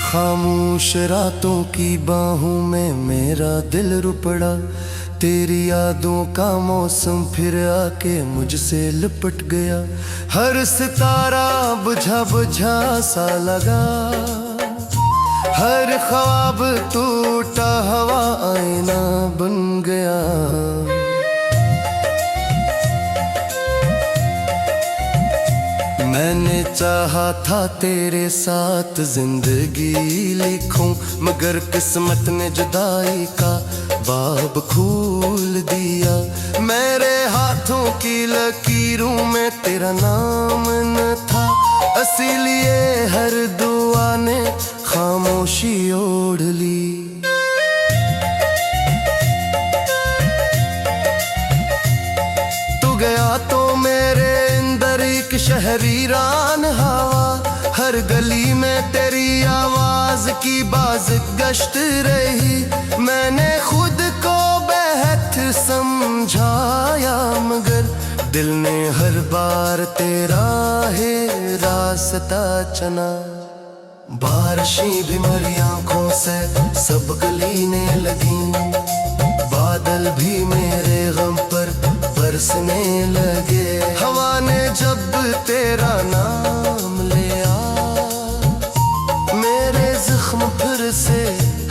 खामोश रातों की बाहों में मेरा दिल रुपड़ा, तेरी यादों का मौसम फिर आके मुझसे लिपट गया। हर सितारा बुझा बुझा सा लगा, हर ख्वाब टूटा हवा आईना बन गया। मैंने चाहा था तेरे साथ जिंदगी लिखूं, मगर किस्मत ने जुदाई का बाब खोल दिया। मेरे हाथों की लकीरों में तेरा नाम न था, इसीलिए हर दुआ ने खामोशी ओढ़ ली। तू गया तो मेरे अंदर एक शहरीरान हवा, हर गली में तेरी आवाज की बाज गश्त रही। मैंने खुद को बेहतर समझाया, मगर दिल ने हर बार तेरा है रास्ता चुना। बारिशें भी मेरी आंखों से सब गलीने लगी, बादल भी मेरे गम पर बरसने लगे। हवा ने जब तेरा नाम लिया, मेरे जख्म फिर से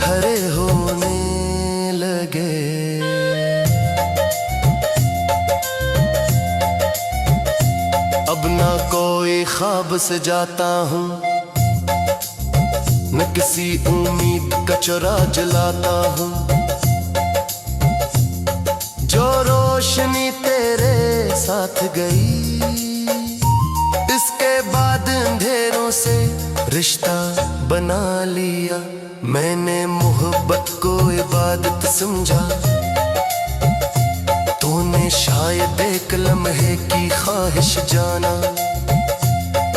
हरे होने लगे। अब ना कोई ख्वाब से जाता हूँ, न किसी उम्मीद का चुरा जलाता हूँ। जो रोशनी तेरे साथ गई, इसके बाद अंधेरों से रिश्ता बना लिया। मैंने मोहब्बत को इबादत समझा, तूने शायद एक लम्हे की ख्वाहिश जाना।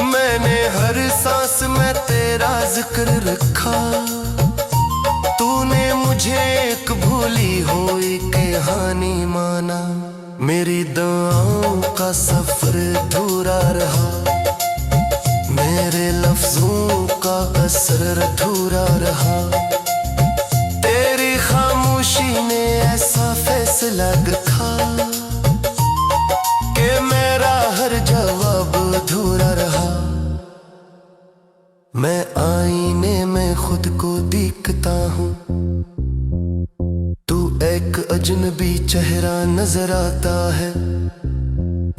मैंने हर सांस में तेरा जिक्र रखा, तूने मुझे एक भूली हुई कहानी माना। मेरी दुआओं का सफर अधूरा रहा, मेरे लफ्जों का असर अधूरा रहा। तेरी खामोशी ने ऐसा फैसला रखा कि मेरा हर जवाब अधूरा रहा। मैं आईने में खुद को देखता हूँ, तू एक अजनबी चेहरा नजर आता है।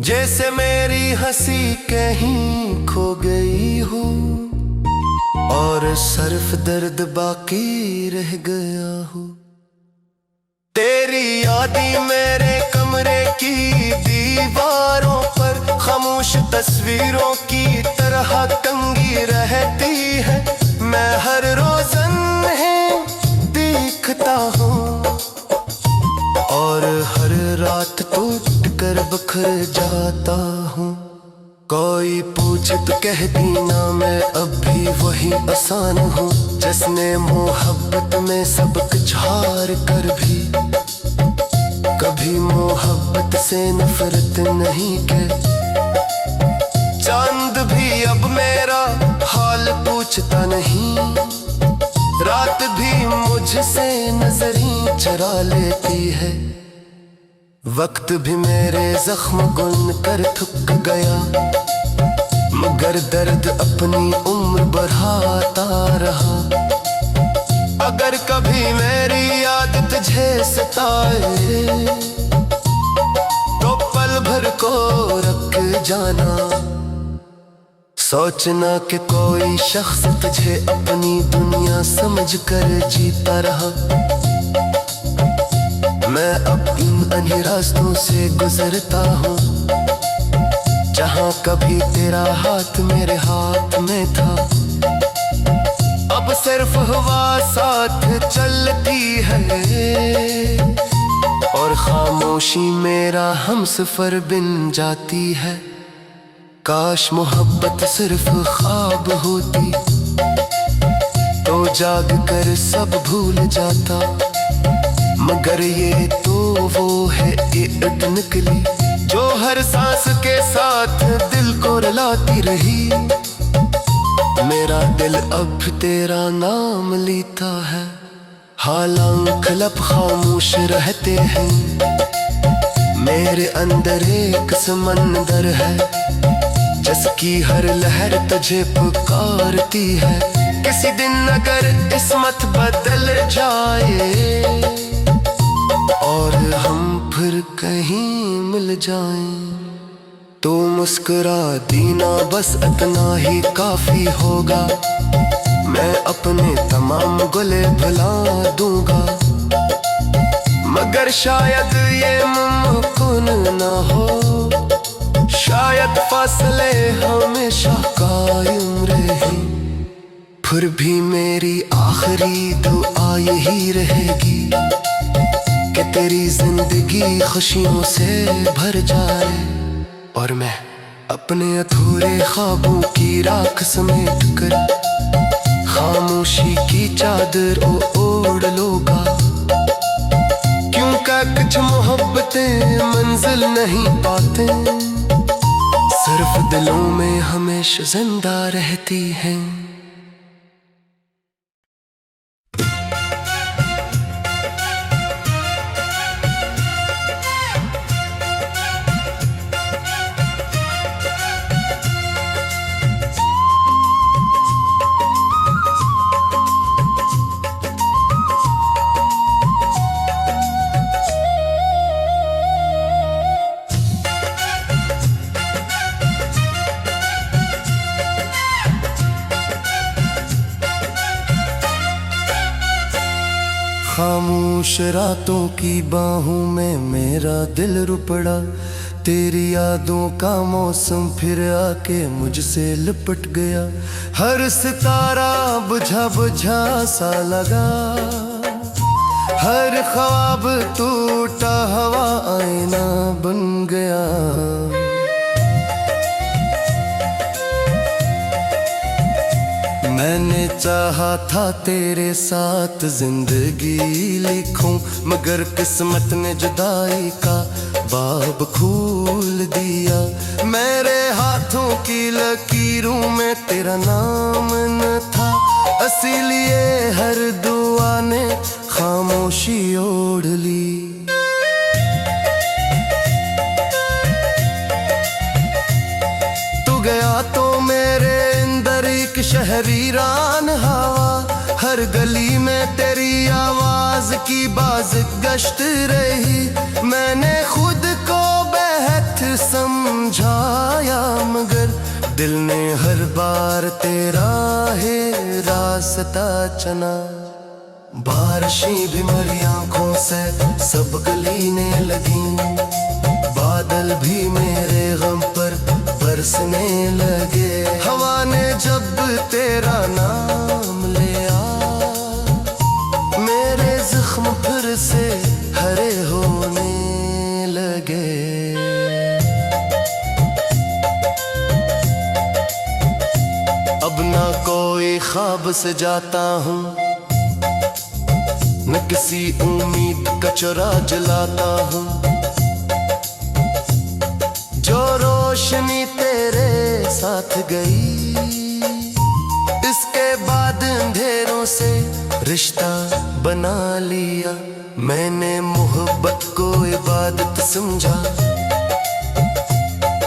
जैसे मेरी हंसी कहीं खो गई हो और सिर्फ दर्द बाकी रह गया हो। तेरी यादें मेरे कमरे की दीवारों पर खामोश तस्वीरों की तरह टंगी रहती है। मैं हर रोज उन्हें देखता हूँ और हर रात टूट कर बिखर जाता हूँ। कोई पूछे तो कहती ना मैं अब भी वही आसान हूँ, जिसने मोहब्बत में सब कुछ हार कर भी कभी मोहब्बत से नफरत नहीं की। चांद भी अब मेरा हाल पूछता नहीं, रात भी मुझसे नजरें चुरा लेती है। वक्त भी मेरे जख्म गुन कर थक गया, मगर दर्द अपनी उम्र बढ़ाता रहा। अगर कभी मेरी याद तुझे सताए तो पल भर को रख जाना। सोचना कि कोई शख्स तुझे अपनी दुनिया समझ कर जीता रहा। मैं अब इन अन्य रास्तों से गुजरता हूँ, जहाँ कभी तेरा हाथ मेरे हाथ में था। अब सिर्फ हवा साथ चलती है और खामोशी मेरा हमसफर बन जाती है। काश मोहब्बत सिर्फ ख्वाब होती तो जाग कर सब भूल जाता, मगर ये तो वो है इट निकली जो हर सांस के साथ दिल को रुलाती रही। मेरा दिल अब तेरा नाम लेता है, हालांकि लब खामोश रहते हैं। मेरे अंदर एक समंदर है जिसकी हर लहर तुझे पुकारती है। किसी दिन अगर किस्मत बदल जाए और हम फिर कहीं मिल जाएं, तो मुस्कुरा देना बस इतना ही काफी होगा। मैं अपने तमाम गुले भुला दूंगा, मगर शायद ये मुमकिन न हो। शायद फासले हमेशा कायम रहे, फिर भी मेरी आखिरी दुआ यही रहेगी कि तेरी जिंदगी खुशियों से भर जाए और मैं अपने अधूरे ख्वाबों की राख समेट कर खामोशी की चादर ओढ़ लूंगा। क्योंकि कुछ मोहब्बतें मंजिल नहीं पाते, सिर्फ दिलों में हमेशा जिंदा रहती हैं। खामोश रातों की बाहों में मेरा दिल रुपड़ा, तेरी यादों का मौसम फिर आके मुझसे लिपट गया। हर सितारा बुझा बुझा सा लगा, हर ख्वाब टूटा हवा आईना बन गया। मैंने चाहा था तेरे साथ जिंदगी लिखूं, मगर किस्मत ने जुदाई का बाब खोल दिया। मेरे हाथों की लकीरों में तेरा नाम न था, इसीलिए हर दुआ ने खामोशी ओढ़ ली। तू गया तो मेरे अंदर एक शहरीरान हवा, हर गली में तेरी आवाज की बाज गश्त रही। मैंने खुद को बेहतर समझाया, मगर दिल ने हर बार तेरा है रास्ता चुना। बारिशें भी मेरी आंखों से सब गलीने लगी, बादल भी मेरे गम पर बरसने लगे। हवा ने जब तेरा नाम लिया, मेरे जख्म फिर से हरे होने लगे। अब ना कोई ख्वाब से जाता हूँ, न किसी उम्मीद का चुरा जलाता हूँ। जो रोशनी तेरे साथ गई, इसके बाद अंधेरों से रिश्ता बना लिया। मैंने मोहब्बत को इबादत समझा,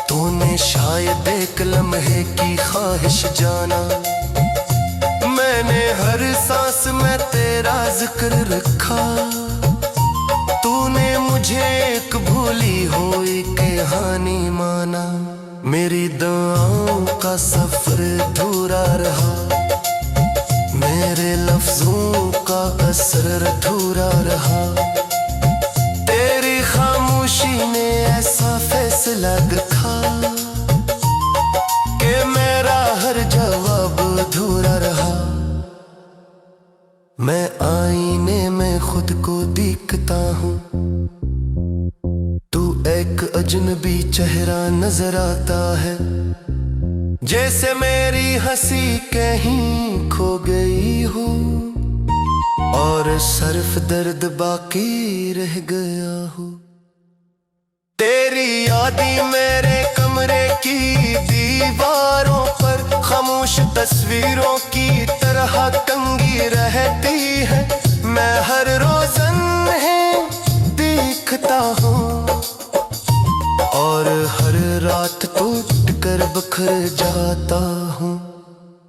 तूने शायद एक लम्हे की ख्वाहिश जाना। मैंने हर सांस में तेरा जिक्र रखा, तूने मुझे एक भूली हुई कहानी माना। मेरी दुआओं का सफर अधूरा रहा, मेरे लफ्जों का असर अधूरा रहा। तेरी खामोशी ने ऐसा फैसला रखा कि मेरा हर जवाब अधूरा रहा। मैं आईने में खुद को देखता हूँ, तू एक अजनबी चेहरा नजर आता है। जैसे मेरी हंसी कहीं खो गई हो और सिर्फ दर्द बाकी रह गया हो। तेरी यादें मेरे कमरे की दीवारों पर खामोश तस्वीरों की तरह टंगी रहती है। मैं हर रोज उन्हें देखता हूँ और हर रात टूट कर बिखर जाता हूँ।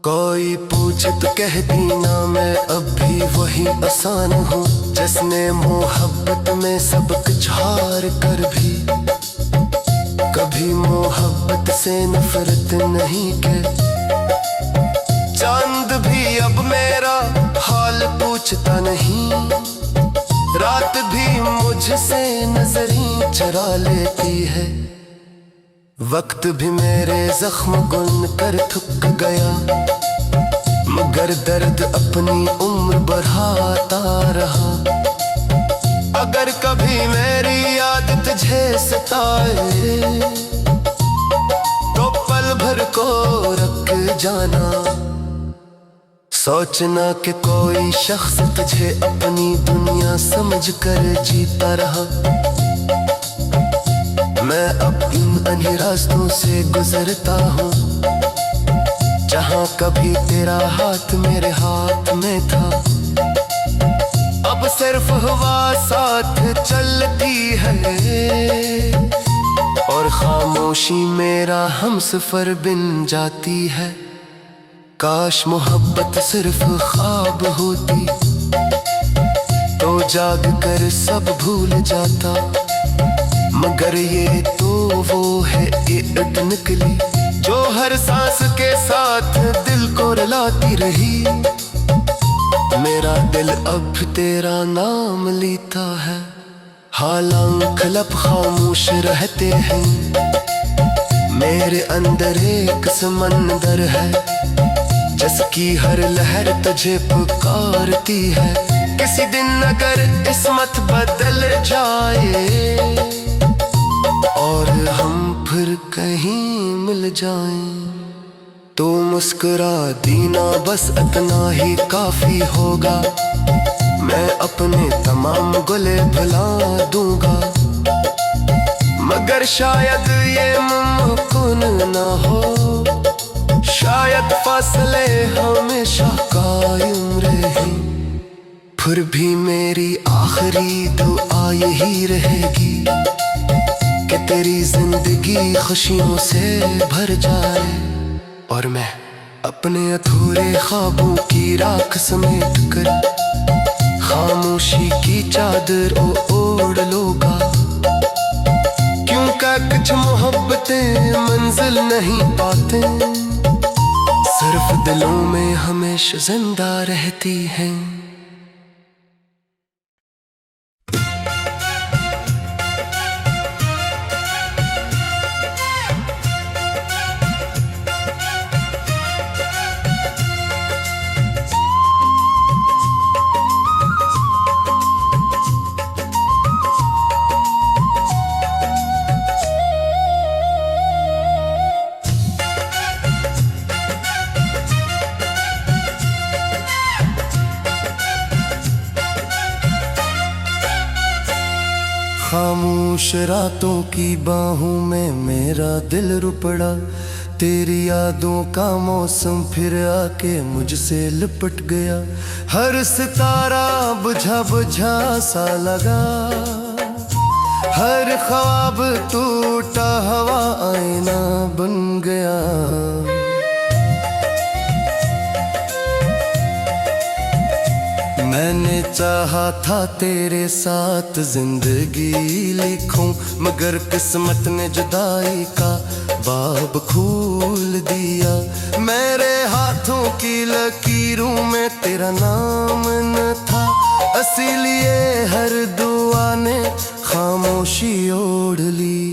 कोई पूछे तो कहती ना मैं अब भी वही आसान हूँ जिसने मोहब्बत में सब कुछ हार कर भी कभी मोहब्बत से नफरत नहीं की। चांद भी अब मेरा हाल पूछता नहीं, रात भी मुझसे नजरें चुरा लेती है। वक्त भी मेरे जख्म गुन कर थक गया, मगर दर्द अपनी उम्र बढ़ाता रहा। अगर कभी मेरी याद तुझे सताए तो पल भर को रख जाना। सोचना कि कोई शख्स तुझे अपनी दुनिया समझ कर जीता रहा। मैं अब इन अन्य रास्तों से गुजरता हूँ जहाँ कभी तेरा हाथ मेरे हाथ में था। अब सिर्फ हवा साथ चलती है और खामोशी मेरा हमसफर बन जाती है। काश मोहब्बत सिर्फ ख्वाब होती तो जाग कर सब भूल जाता, मगर ये तो वो है इट निकली जो हर सांस के साथ दिल को रुलाती रही। मेरा दिल अब तेरा नाम लेता है, हालांकि लब खामोश रहते हैं। मेरे अंदर एक समंदर है जिसकी हर लहर तुझे पुकारती है। किसी दिन अगर किस्मत बदल जाए और हम फिर कहीं मिल जाएं तो मुस्कुरा देना, बस इतना ही काफी होगा। मैं अपने तमाम गुले भुला दूंगा, मगर शायद ये मुमकिन ना हो। शायद फासले हमेशा कायम रहे, फिर भी मेरी आखिरी दुआ यही रहेगी कि तेरी जिंदगी खुशियों से भर जाए और मैं अपने अधूरे ख्वाबों की राख समेट कर खामोशी की चादर ओढ़ लूंगा। क्योंकि कुछ मोहब्बतें मंजिल नहीं पाते, सिर्फ दिलों में हमेशा जिंदा रहती हैं। खामोश रातों की बाहों में मेरा दिल रुपड़ा, तेरी यादों का मौसम फिर आके मुझसे लिपट गया। हर सितारा बुझा बुझा सा लगा, हर ख्वाब टूटा हवा आईना बन गया। मैंने चाहा था तेरे साथ जिंदगी लिखूं, मगर किस्मत ने जुदाई का बाब खोल दिया। मेरे हाथों की लकीरों में तेरा नाम न था, इसीलिए हर दुआ ने खामोशी ओढ़ ली।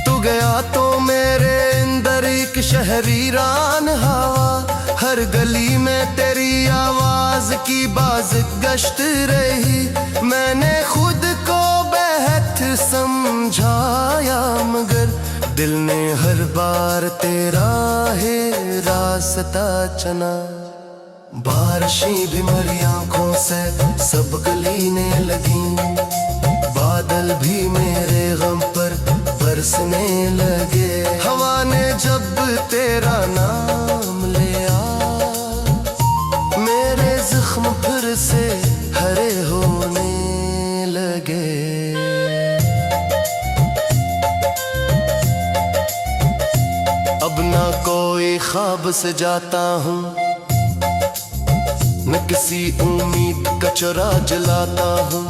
तू गया तो मेरे अंदर एक शहरीरान हवा, हर गली में तेरी आवाज की बाज गश्त रही। मैंने खुद को बेहद समझाया, मगर दिल ने हर बार तेरा है रास्ता चुना। बारिशें भी मेरी आंखों से सब गलीने लगी, बादल भी मेरे गम पर बरसने लगे। हवा ने जब तेरा नाम लिया, मेरे जख्म फिर से हरे होने लगे। अब ना कोई ख्वाब से जाता हूँ, न किसी उम्मीद का चुरा जलाता हूँ।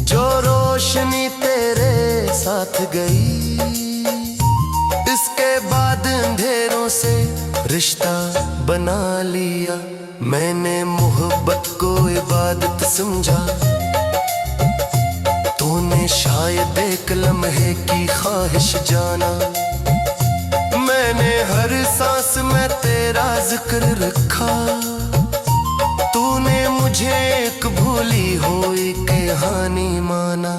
जो रोशनी तेरे साथ गई, इसके बाद अंधेरों से रिश्ता बना लिया। मैंने मोहब्बत को इबादत समझा, तूने शायद एक लम्हे की ख्वाहिश जाना। मैंने हर सांस में तेरा जिक्र रखा, तूने मुझे एक भूली हुई कहानी माना।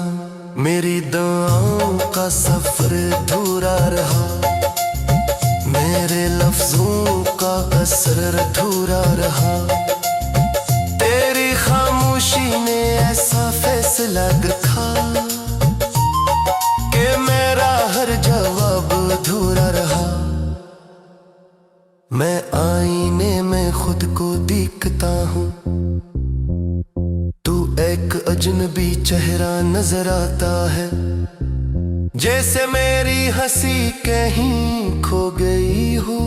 मेरी दुआओं का सफर अधूरा रहा, मेरे लफ्जों का असर अधूरा रहा। तेरी खामोशी ने ऐसा फैसला रखा कि मेरा हर जवाब अधूरा रहा। मैं आईने में खुद को देखता हूँ, तू एक अजनबी चेहरा नजर आता है। जैसे मेरी हंसी कहीं खो गई हो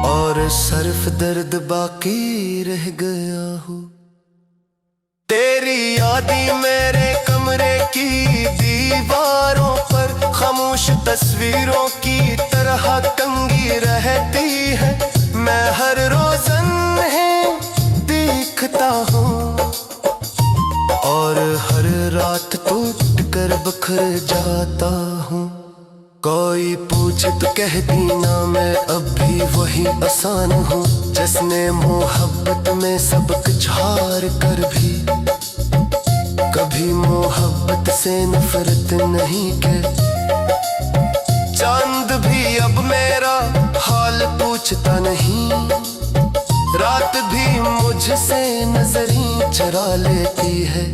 और सिर्फ दर्द बाकी रह गया हो। तेरी यादें मेरे कमरे की दीवारों पर खामोश तस्वीरों की तरह टंगी रहती है। मैं हर रोज उन्हें देखता हूँ और हर रात टूट कर बिखर जाता हूँ। कोई पूछे तो कहती ना मैं अब भी वही आसान हूँ, जिसने मोहब्बत में सबक हार कर भी कभी मोहब्बत से नफरत नहीं की। चांद भी अब मेरा हाल पूछता नहीं, रात भी मुझसे नजर ही चुरा लेती है।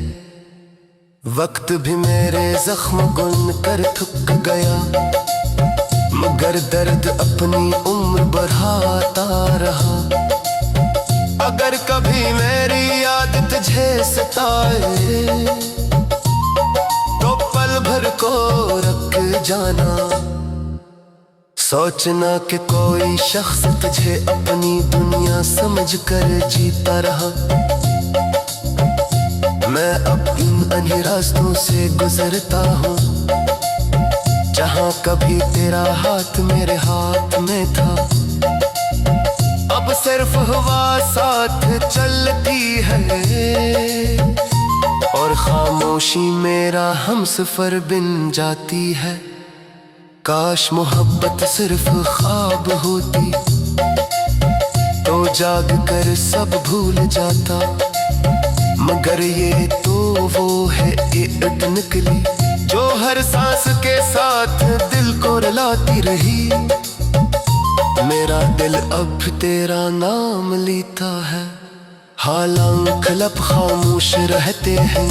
वक्त भी मेरे जख्म गुन कर थक गया, मगर दर्द अपनी उम्र बढ़ाता रहा। अगर कभी मेरी याद तुझे सताए तो पल भर को रख जाना। सोचना कि कोई शख्स तुझे अपनी दुनिया समझ कर जीता रहा। मैं अब इन अन्य रास्तों से गुजरता हूँ, जहाँ कभी तेरा हाथ मेरे हाथ में था। अब सिर्फ हवा साथ चलती है और खामोशी मेरा हमसफर बन जाती है। काश मोहब्बत सिर्फ ख्वाब होती तो जाग कर सब भूल जाता, मगर ये तो वो है इट निकली जो हर सांस के साथ दिल को रुलाती रही। मेरा दिल अब तेरा नाम लेता है, हालांकि लब खामोश रहते हैं।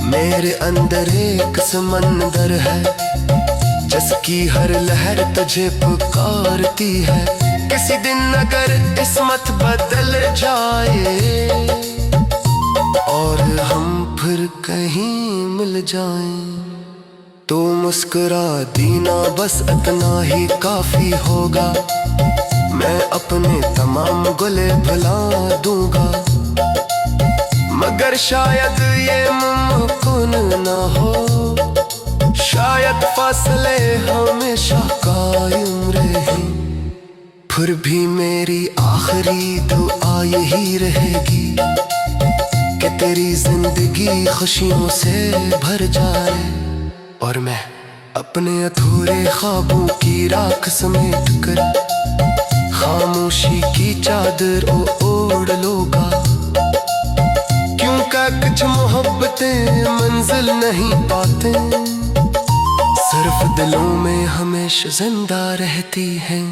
मेरे अंदर एक समंदर है जिसकी हर लहर तुझे पुकारती है। किसी दिन अगर किस्मत बदल जाए और हम फिर कहीं मिल जाएं, तो मुस्कुरा देना बस इतना ही काफी होगा। मैं अपने तमाम गुले भुला दूंगा, मगर शायद ये मुमकिन न हो। शायद फासले हमेशा कायम रहे, फिर भी मेरी आखिरी दुआ यही रहेगी कि तेरी जिंदगी खुशियों से भर जाए और मैं अपने अधूरे ख्वाबों की राख समेट कर खामोशी की चादर ओढ़ लूंगा। क्योंकि कुछ मोहब्बतें मंजिल नहीं पाते, सिर्फ दिलों में हमेशा जिंदा रहती हैं।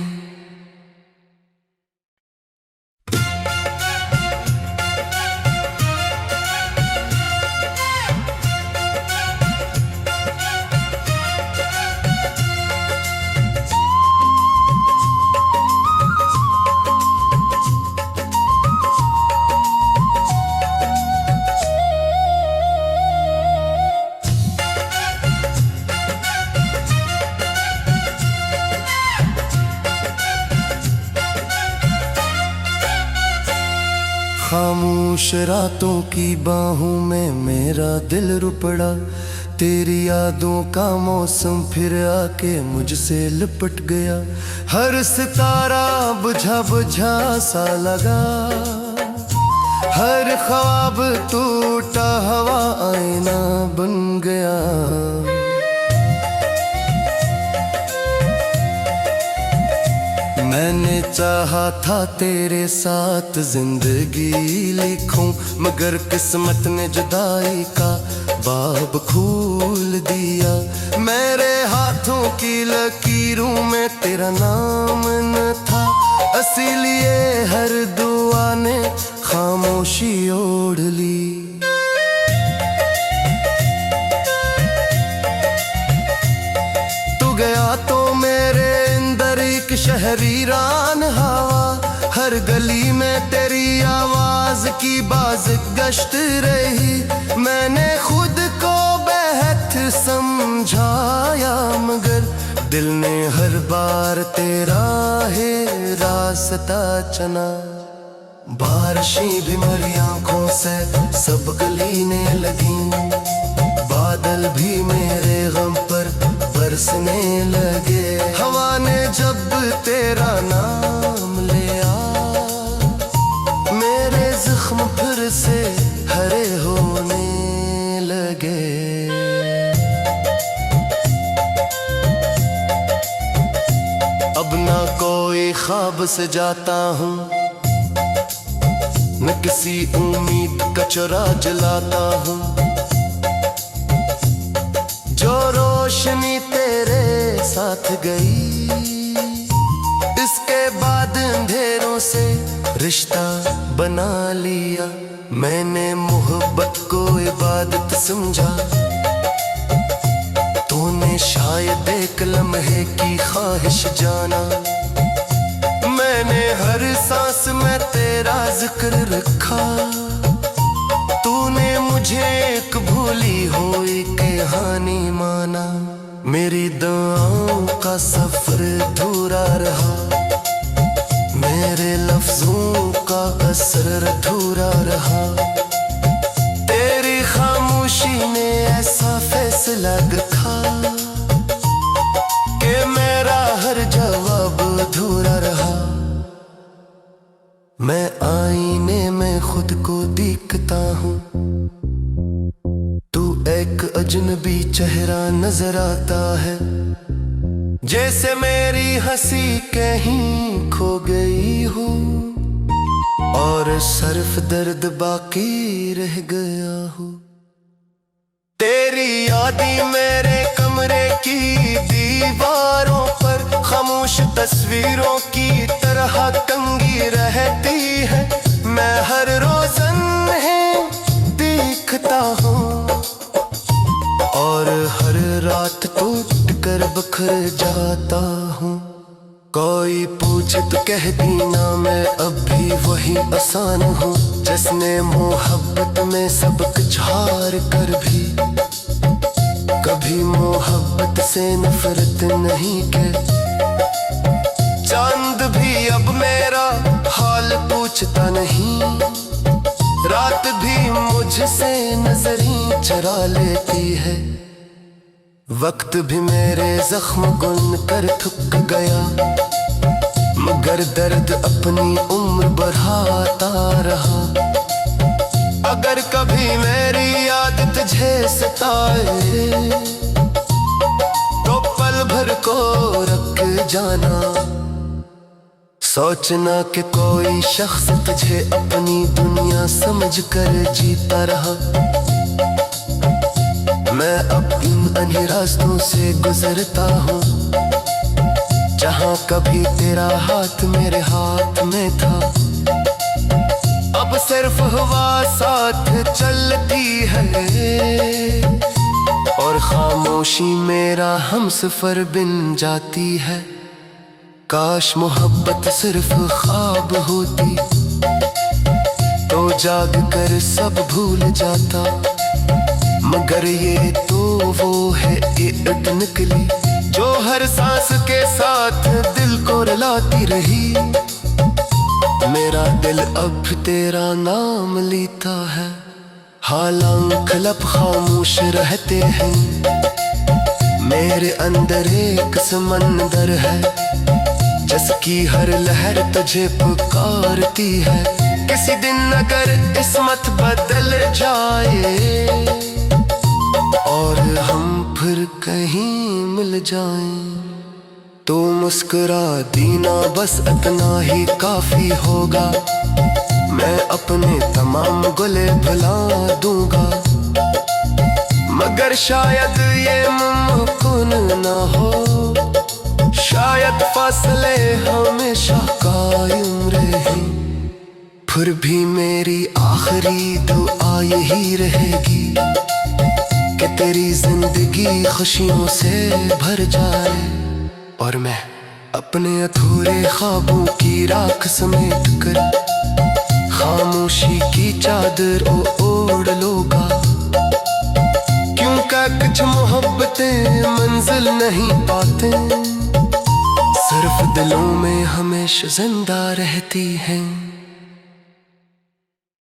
खामोश रातों की बाहों में मेरा दिल रुपड़ा, तेरी यादों का मौसम फिर आके मुझसे लिपट गया। हर सितारा बुझा बुझा सा लगा, हर ख्वाब टूटा हवा आईना बन गया। मैंने चाहा था तेरे साथ जिंदगी लिखूं, मगर किस्मत ने जुदाई का बाब खोल दिया। मेरे हाथों की लकीरों में तेरा नाम न था, इसीलिए हर दुआ ने खामोशी ओढ़ ली। तू गया तो मेरे अंदर एक शहरीरान हवा, हर गली में तेरी आवाज की बाज गश्त रही। मैंने खुद को बेहतर समझाया, मगर दिल ने हर बार तेरा है रास्ता चुना। बारिशें भी मेरी आंखों से सब गलीने लगी, बादल भी मेरे गम पर बरसने लगे। हवा ने जब तेरा नाम लिया, मेरे जख्म फिर से हरे होने लगे। अब ना कोई ख्वाब से जाता हूँ, न किसी उम्मीद का चुरा जलाता हूँ। जो रोशनी तेरे साथ गई, इसके बाद अंधेरों से रिश्ता बना लिया। मैंने मोहब्बत को इबादत समझा, तूने शायद एक लम्हे की ख्वाहिश जाना। मैंने हर सांस में तेरा जिक्र रखा, तूने मुझे एक भूली हुई कहानी माना। मेरी दुआओं का सफर अधूरा रहा, मेरे लफ्जों का असर अधूरा रहा। तेरी खामोशी ने ऐसा फैसला रखा कि मेरा हर जवाब अधूरा रहा। मैं आईने में खुद को देखता हूँ, तू एक अजनबी चेहरा नजर आता है। जैसे मेरी हंसी कहीं खो गई हो और सिर्फ दर्द बाकी रह गया हो। तेरी यादें मेरे कमरे की दीवारों पर खामोश तस्वीरों की तरह टंगी रहती है। मैं हर रोज इन्हें देखता हूँ और हर रात टूट कर बिखर जाता हूँ। कोई पूछे तो कह देना मैं अब भी वही आसान हूँ, जिसने मोहब्बत में सब कुछ हार कर भी कभी मोहब्बत से नफरत नहीं की। चांद भी अब मेरा हाल पूछता नहीं, रात भी मुझसे नजर ही चुरा लेती है। वक्त भी मेरे जख्म गुन कर थक गया, मगर दर्द अपनी उम्र बढ़ाता रहा। अगर कभी मेरी याद तुझे सताए तो पल भर को रख जाना। सोचना कि कोई शख्स तुझे अपनी दुनिया समझ कर जीता रहा। मैं अब इन अन्य रास्तों से गुजरता हूँ, जहाँ कभी तेरा हाथ मेरे हाथ में था। अब सिर्फ हवा साथ चलती है और खामोशी मेरा हमसफर बिन जाती है। काश मोहब्बत सिर्फ ख्वाब होती तो जाग कर सब भूल जाता, मगर ये तो वो है इट निकली जो हर सांस के साथ दिल को रुलाती रही। मेरा दिल अब तेरा नाम लेता है, हालांकि लब खामोश रहते हैं। मेरे अंदर एक समंदर है, जिसकी हर लहर तुझे पुकारती है। किसी दिन अगर किस्मत बदल जाए और हम फिर कहीं मिल जाएं, तो मुस्कुरा देना बस इतना ही काफी होगा। मैं अपने तमाम गुले भुला दूंगा, मगर शायद ये मुमकिन न हो। शायद फासले हमेशा कायम रहे, फिर भी मेरी आखिरी दुआ यही रहेगी कि तेरी जिंदगी खुशियों से भर जाए, और मैं अपने अधूरे ख्वाबों की राख समेट कर खामोशी की चादर ओढ़ लूंगा। क्योंकि कुछ मोहब्बतें मंजिल नहीं पाते, सिर्फ दिलों में हमेशा जिंदा रहती हैं।